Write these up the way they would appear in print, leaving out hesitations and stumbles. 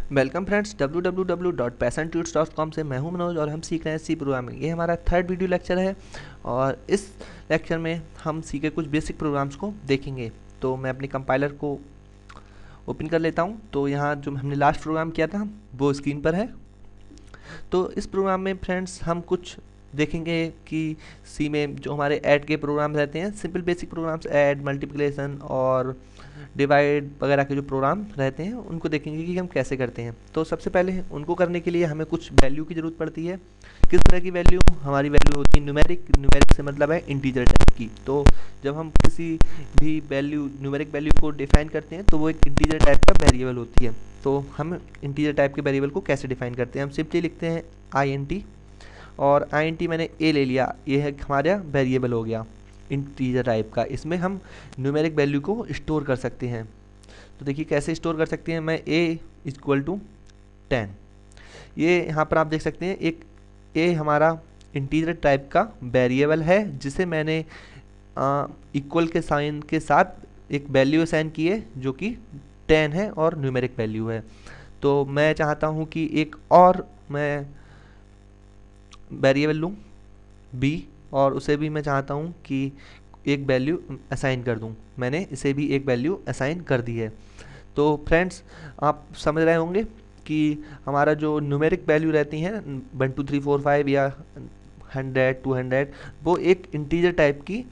Welcome friends www.passiontools.com से मैं हूं मनोज और हम सीख रहे हैं सी प्रोग्रामिंग। ये हमारा थर्ड वीडियो लेक्चर है और इस लेक्चर में हम सीखे कुछ बेसिक प्रोग्राम्स को देखेंगे। तो मैं अपने कंपाइलर को ओपन कर लेता हूं। तो यहाँ जो हमने लास्ट प्रोग्राम किया था वो स्क्रीन पर है। तो इस प्रोग्राम में फ्रेंड्स हम कुछ देखेंगे कि सी में जो हमारे ऐड के प्रोग्राम रहते हैं, simple basic programs, add, multiplication और डिवाइड वगैरह के जो प्रोग्राम रहते हैं उनको देखेंगे कि हम कैसे करते हैं। तो सबसे पहले उनको करने के लिए हमें कुछ वैल्यू की ज़रूरत पड़ती है। किस तरह की वैल्यू? हमारी वैल्यू होती है न्यूमेरिक। न्यूमेरिक से मतलब है इंटीजर टाइप की। तो जब हम किसी भी वैल्यू, न्यूमेरिक वैल्यू को डिफाइन करते हैं तो वो एक इंटीजर टाइप का वेरिएबल होती है। तो हम इंटीजर टाइप के वेरिएबल को कैसे डिफाइन करते हैं? हम सिंपली लिखते हैं int और int मैंने a ले लिया, ये है हमारा वेरिएबल हो गया इंटीजर टाइप का। इसमें हम न्यूमेरिक वैल्यू को स्टोर कर सकते हैं। तो देखिए कैसे स्टोर कर सकते हैं। मैं a = 10, ये यहाँ पर आप देख सकते हैं एक a हमारा इंटीजर टाइप का वेरिएबल है जिसे मैंने इक्वल के साइन के साथ एक वैल्यू असाइन की है जो कि 10 है और न्यूमेरिक वैल्यू है। तो मैं चाहता हूँ कि एक और मैं वेरिएबल लूँ b और उसे भी मैं चाहता हूँ कि एक वैल्यू असाइन कर दूँ। मैंने इसे भी एक वैल्यू असाइन कर दी है। तो फ्रेंड्स आप समझ रहे होंगे कि हमारा जो न्यूमेरिक वैल्यू रहती हैं 1 2 3 4 5 या 100 200, वो एक इंटीजर टाइप की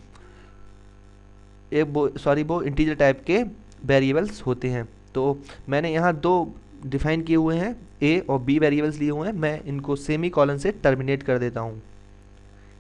वो इंटीजर टाइप के वेरिएबल्स होते हैं। तो मैंने यहाँ दो डिफाइन किए हुए हैं, a और b वेरिएबल्स लिए हुए हैं। मैं इनको सेमी कॉलन से टर्मिनेट कर देता हूँ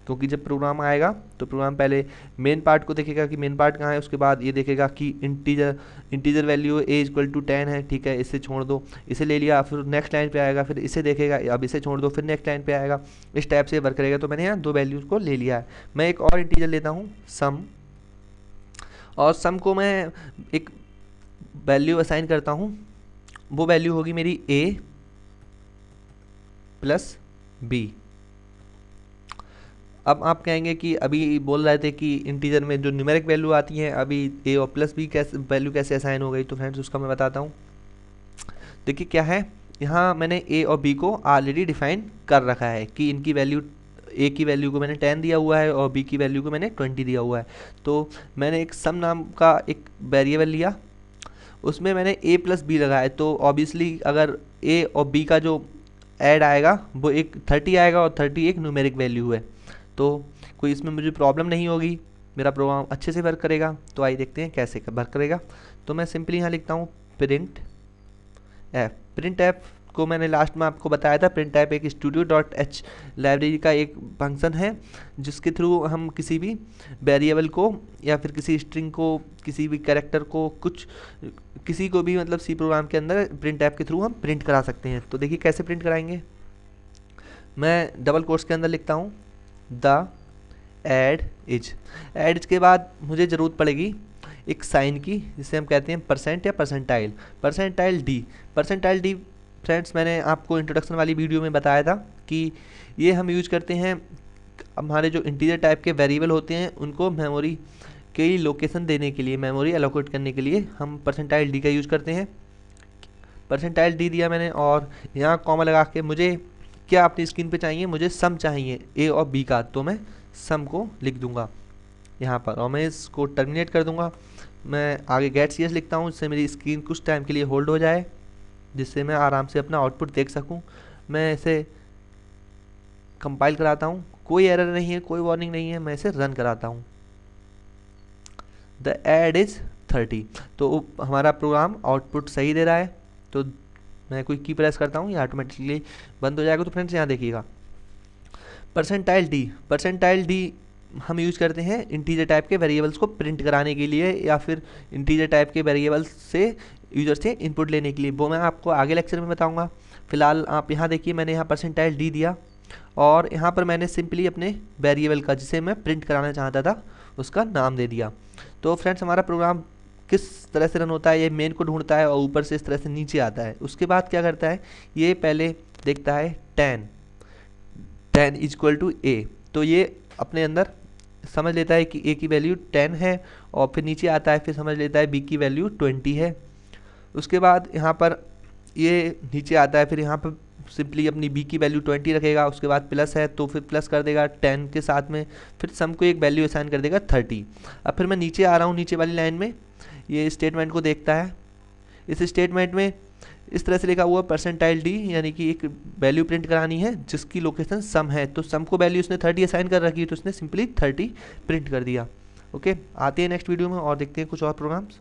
क्योंकि जब प्रोग्राम आएगा तो प्रोग्राम पहले मेन पार्ट को देखेगा कि मेन पार्ट कहाँ है, उसके बाद ये देखेगा कि इंटीजर वैल्यू a = 10 है, ठीक है, इसे छोड़ दो, इसे ले लिया, फिर नेक्स्ट लाइन पे आएगा, फिर इसे देखेगा, अब इसे छोड़ दो, फिर नेक्स्ट लाइन पे आएगा, इस टाइप से वर्क करेगा। तो मैंने यहाँ दो वैल्यूज़ को ले लिया है। मैं एक और इंटीजर लेता हूँ सम, और सम को मैं एक वैल्यू असाइन करता हूँ। वो वैल्यू होगी मेरी a + b। अब आप कहेंगे कि अभी बोल रहे थे कि इंटीजर में जो न्यूमेरिक वैल्यू आती है अभी a और +b कैसे वैल्यू कैसे असाइन हो गई? तो फ्रेंड्स उसका मैं बताता हूँ। देखिए क्या है, यहाँ मैंने a और b को ऑलरेडी डिफाइन कर रखा है कि इनकी वैल्यू, a की वैल्यू को मैंने 10 दिया हुआ है और b की वैल्यू को मैंने 20 दिया हुआ है। तो मैंने एक सम नाम का एक वेरिएबल लिया, उसमें मैंने a + b लगाया। तो ऑब्वियसली अगर a और b का जो ऐड आएगा वो एक 30 आएगा और 30 एक न्यूमेरिक वैल्यू है। तो कोई इसमें मुझे प्रॉब्लम नहीं होगी, मेरा प्रोग्राम अच्छे से वर्क करेगा। तो आइए देखते हैं कैसे वर्क करेगा। तो मैं सिंपली यहाँ लिखता हूँ प्रिंट एफ को मैंने लास्ट में आपको बताया था। प्रिंट एफ एक studio.h लाइब्रेरी का एक फंक्शन है जिसके थ्रू हम किसी भी वेरिएबल को या फिर किसी स्ट्रिंग को, किसी भी कैरेक्टर को, कुछ किसी को भी मतलब सी प्रोग्राम के अंदर प्रिंट एफ के थ्रू हम प्रिंट करा सकते हैं। तो देखिए कैसे प्रिंट कराएंगे। मैं डबल कोट्स के अंदर लिखता हूँ द एड के बाद मुझे ज़रूरत पड़ेगी एक साइन की जिसे हम कहते हैं % या परसेंटाइल डी। फ्रेंड्स मैंने आपको इंट्रोडक्शन वाली वीडियो में बताया था कि ये हम यूज करते हैं हमारे जो इंटीजर टाइप के वेरिएबल होते हैं उनको मेमोरी के लोकेशन देने के लिए, मेमोरी एलोकेट करने के लिए हम परसेंटाइल डी का यूज करते हैं। परसेंटाइल डी दिया मैंने और यहाँ कॉमा लगा के मुझे क्या अपनी स्क्रीन पे चाहिए, मुझे सम चाहिए a और b का। तो मैं सम को लिख दूंगा यहाँ पर और मैं इसको टर्मिनेट कर दूंगा। मैं आगे गेट cs लिखता हूँ जिससे मेरी स्क्रीन कुछ टाइम के लिए होल्ड हो जाए, जिससे मैं आराम से अपना आउटपुट देख सकूँ। मैं इसे कंपाइल कराता हूँ, कोई एरर नहीं है, कोई वार्निंग नहीं है। मैं इसे रन कराता हूँ। The add is 30। तो हमारा प्रोग्राम आउटपुट सही दे रहा है। तो मैं कोई की प्रेस करता हूँ, ये ऑटोमेटिकली बंद हो जाएगा। तो फ्रेंड्स यहाँ देखिएगा परसेंटाइल डी हम यूज़ करते हैं इंटीजर टाइप के वेरिएबल्स को प्रिंट कराने के लिए या फिर इंटीजर टाइप के वेरिएबल्स से यूजर से इनपुट लेने के लिए। वो मैं आपको आगे लेक्चर में बताऊंगा। फिलहाल आप यहाँ देखिए मैंने यहाँ परसेंटाइल डी दिया और यहाँ पर मैंने सिंपली अपने वेरिएबल का जिसे मैं प्रिंट कराना चाहता था उसका नाम दे दिया। तो फ्रेंड्स हमारा प्रोग्राम किस तरह से रन होता है, ये मेन को ढूंढता है और ऊपर से इस तरह से नीचे आता है। उसके बाद क्या करता है, ये पहले देखता है 10 = a। तो ये अपने अंदर समझ लेता है कि a की वैल्यू 10 है और फिर नीचे आता है, फिर समझ लेता है b की वैल्यू 20 है। उसके बाद यहाँ पर ये नीचे आता है, फिर यहाँ पर सिंपली अपनी बी की वैल्यू 20 रखेगा, उसके बाद प्लस है तो फिर प्लस कर देगा 10 के साथ में, फिर सम को एक वैल्यू असाइन कर देगा 30। अब फिर मैं नीचे आ रहा हूँ, नीचे वाली लाइन में ये स्टेटमेंट को देखता है। इस स्टेटमेंट में इस तरह से लिखा हुआ परसेंटाइल डी, यानी कि एक वैल्यू प्रिंट करानी है जिसकी लोकेशन सम है, तो सम को वैल्यू उसने 30 असाइन कर रखी है, तो उसने सिंपली 30 प्रिंट कर दिया। ओके, आते हैं नेक्स्ट वीडियो में और देखते हैं कुछ और प्रोग्राम्स।